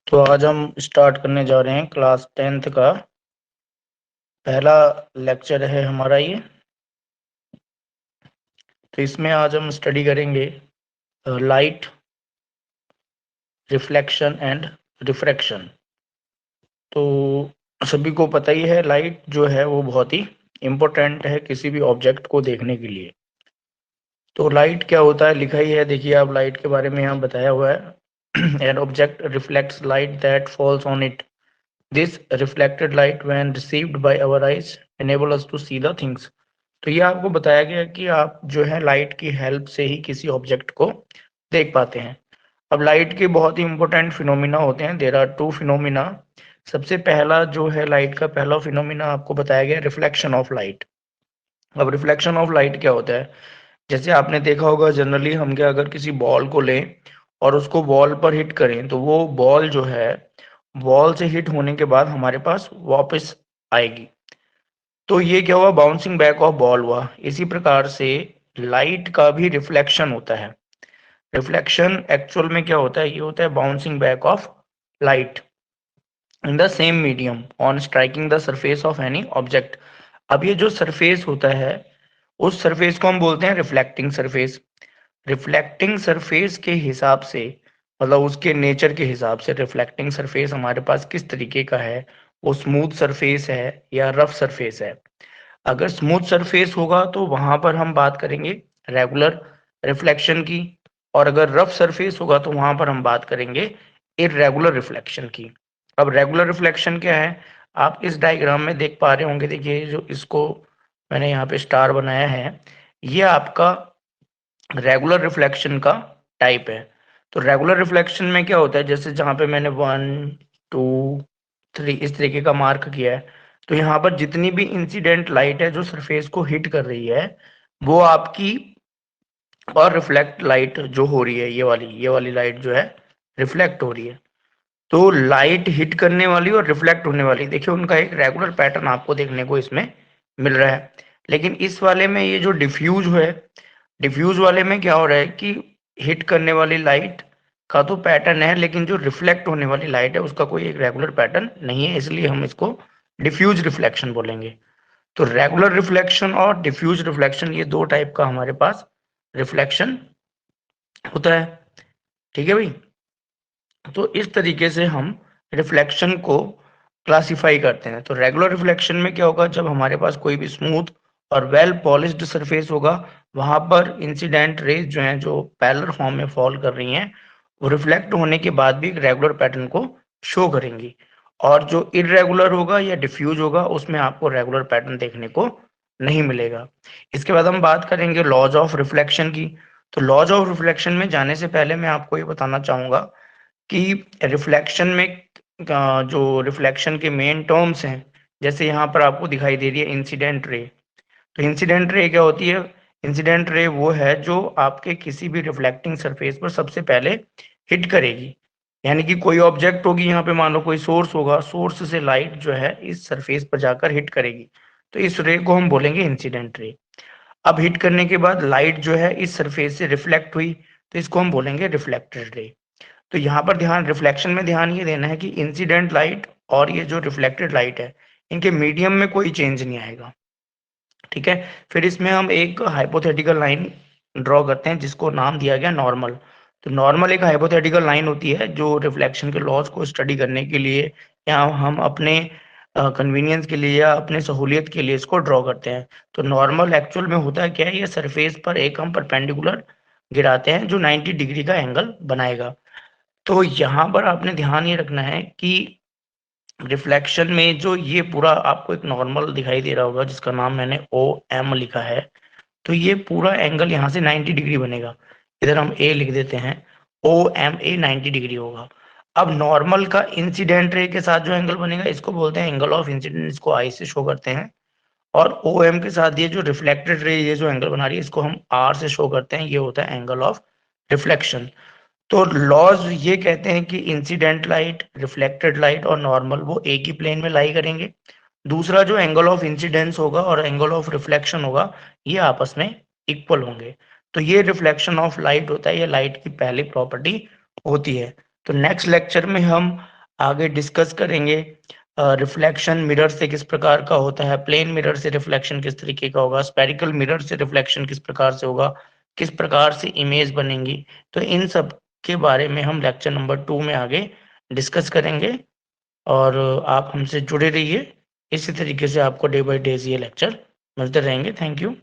तो आज हम स्टार्ट करने जा रहे हैं क्लास 10th का पहला लेक्चर है हमारा ये। तो इसमें आज हम स्टडी करेंगे लाइट, रिफ्लेक्शन एंड रिफ्रैक्शन। तो सभी को पता ही है लाइट जो है वो बहुत ही इम्पोर्टेंट है किसी भी ऑब्जेक्ट को देखने के लिए। तो लाइट क्या होता है लिखा ही है, देखिए आप, लाइट के बारे में यहाँ बताया हुआ है। An object reflects light that falls on it. This reflected light when received by our eyes enable us to see the things। तो ये आपको बताया गया कि आप जो है लाइट की हेल्प से ही किसी ऑब्जेक्ट को देख पाते हैं। अब लाइट के बहुत ही इंपॉर्टेंट फिनोमिना होते हैं। There are two phenomena. सबसे पहला जो है लाइट का पहला फिनोमिना आपको बताया गया रिफ्लेक्शन ऑफ लाइट। अब रिफ्लेक्शन ऑफ लाइट क्या होता है? जैसे आपने देखा होगा जनरली हम क्या, अगर किसी बॉल को लें और उसको वॉल पर हिट करें तो वो बॉल जो है वॉल से हिट होने के बाद हमारे पास वापस आएगी। तो ये क्या हुआ, बाउंसिंग बैक ऑफ बॉल हुआ। इसी प्रकार से लाइट का भी रिफ्लेक्शन होता है। रिफ्लेक्शन एक्चुअल में क्या होता है, ये होता है bouncing back of light in the same medium on striking the surface of any object. अब ये जो सरफेस होता है उस सरफेस को हम बोलते हैं रिफ्लेक्टिंग सरफेस। रिफ्लेक्टिंग सरफेस के हिसाब से, मतलब उसके नेचर के हिसाब से रिफ्लेक्टिंग सरफेस हमारे पास किस तरीके का है, वो स्मूथ सरफेस है या रफ सरफेस है। अगर स्मूथ सरफेस होगा तो वहां पर हम बात करेंगे रेगुलर रिफ्लेक्शन की, और अगर रफ सरफेस होगा तो वहां पर हम बात करेंगे इरेगुलर रिफ्लेक्शन की। अब रेगुलर रिफ्लेक्शन क्या है, आप इस डायग्राम में देख पा रहे होंगे। देखिए जो इसको मैंने यहाँ पे स्टार बनाया है, ये आपका रेगुलर रिफ्लेक्शन का टाइप है। तो रेगुलर रिफ्लेक्शन में क्या होता है, जैसे जहां पे मैंने 1 2 3 इस तरीके का मार्क किया है, तो यहाँ पर जितनी भी इंसिडेंट लाइट है जो सरफेस को हिट कर रही है वो आपकी, और रिफ्लेक्ट लाइट जो हो रही है ये वाली लाइट जो है रिफ्लेक्ट हो रही है। तो लाइट हिट करने वाली और रिफ्लेक्ट होने वाली, देखिए उनका एक रेगुलर पैटर्न आपको देखने को इसमें मिल रहा है। लेकिन इस वाले में ये जो डिफ्यूज है, डिफ्यूज वाले में क्या हो रहा है कि हिट करने वाली लाइट का तो पैटर्न है, लेकिन जो रिफ्लेक्ट होने वाली लाइट है उसका कोई एक रेगुलर पैटर्न नहीं है, इसलिए हम इसको डिफ्यूज रिफ्लेक्शन बोलेंगे। तो रेगुलर रिफ्लेक्शन और डिफ्यूज रिफ्लेक्शन, ये दो टाइप का हमारे पास रिफ्लेक्शन होता है। ठीक है भाई। तो इस तरीके से हम रिफ्लेक्शन को क्लासिफाई करते हैं। तो रेगुलर रिफ्लेक्शन में क्या होगा, जब हमारे पास कोई भी स्मूथ और वेल पॉलिश्ड सरफेस होगा, वहां पर इंसिडेंट रेज जो हैं जो पैरेलल फॉर्म में फॉल कर रही हैं, वो रिफ्लेक्ट होने के बाद भी एक रेगुलर पैटर्न को शो करेंगी। और जो इरेगुलर होगा या डिफ्यूज होगा उसमें आपको रेगुलर पैटर्न देखने को नहीं मिलेगा। इसके बाद हम बात करेंगे लॉज ऑफ रिफ्लेक्शन की। तो लॉज ऑफ रिफ्लेक्शन में जाने से पहले मैं आपको ये बताना चाहूंगा कि रिफ्लेक्शन में जो रिफ्लेक्शन के मेन टर्म्स हैं, जैसे यहाँ पर आपको दिखाई दे रही है इंसिडेंट रे। तो इंसिडेंट रे क्या होती है? इंसिडेंट रे वो है जो आपके किसी भी रिफ्लेक्टिंग सरफेस पर सबसे पहले हिट करेगी। यानी कि कोई ऑब्जेक्ट होगी, यहाँ पे मान लो कोई सोर्स होगा, सोर्स से लाइट जो है इस सरफेस पर जाकर हिट करेगी, तो इस रे को हम बोलेंगे इंसिडेंट रे। अब हिट करने के बाद लाइट जो है इस सरफेस से रिफ्लेक्ट हुई, तो इसको हम बोलेंगे रिफ्लेक्टेड रे। तो यहाँ पर ध्यान, रिफ्लेक्शन में ध्यान ये देना है कि इंसिडेंट लाइट और ये जो रिफ्लेक्टेड लाइट है इनके मीडियम में कोई चेंज नहीं आएगा। ठीक है। फिर इसमें हम एक हाइपोथेटिकल लाइन ड्रॉ करते हैं जिसको नाम दिया गया नॉर्मल। तो नॉर्मल एक हाइपोथेटिकल लाइन होती है जो रिफ्लेक्शन के लॉज को स्टडी करने के लिए, या हम अपने कन्वीनियंस के लिए या अपने सहूलियत के लिए इसको ड्रॉ करते हैं। तो नॉर्मल एक्चुअल में होता है क्या है, ये सरफेस पर एक हम परपेंडिकुलर गिराते हैं जो 90 डिग्री का एंगल बनाएगा। तो यहाँ पर आपने ध्यान ये रखना है कि रिफ्लेक्शन में जो ये पूरा आपको एक नॉर्मल दिखाई दे रहा होगा जिसका नाम मैंने ओ एम लिखा है, तो ये पूरा एंगल यहाँ से 90 डिग्री बनेगा। इधर हम ए लिख देते हैं, ओ एम ए 90 डिग्री होगा। अब नॉर्मल का इंसिडेंट रे के साथ जो एंगल बनेगा इसको बोलते हैं एंगल ऑफ इंसिडेंस, इसको आई से शो करते हैं। और ओ एम के साथ ये जो रिफ्लेक्टेड रे ये जो एंगल बना रही है इसको हम आर से शो करते हैं, ये होता है एंगल ऑफ रिफ्लेक्शन। तो लॉज ये कहते हैं कि इंसिडेंट लाइट, रिफ्लेक्टेड लाइट और नॉर्मल वो एक ही प्लेन में लाई करेंगे। दूसरा जो एंगल ऑफ इंसिडेंस होगा और एंगल ऑफ रिफ्लेक्शन होगा ये आपस में इक्वल होंगे। तो ये रिफ्लेक्शन ऑफ लाइट होता है, ये लाइट की पहली प्रॉपर्टी होती है। तो नेक्स्ट लेक्चर में हम आगे डिस्कस करेंगे रिफ्लेक्शन मिरर से किस प्रकार का होता है, प्लेन मिरर से रिफ्लेक्शन किस तरीके का होगा, स्पेरिकल मिरर से रिफ्लेक्शन किस प्रकार से होगा, किस प्रकार से इमेज बनेंगी। तो इन सब के बारे में हम लेक्चर नंबर 2 में आगे डिस्कस करेंगे और आप हमसे जुड़े रहिए। इसी तरीके से आपको डे बाय डे ये लेक्चर मिलते रहेंगे। Thank you.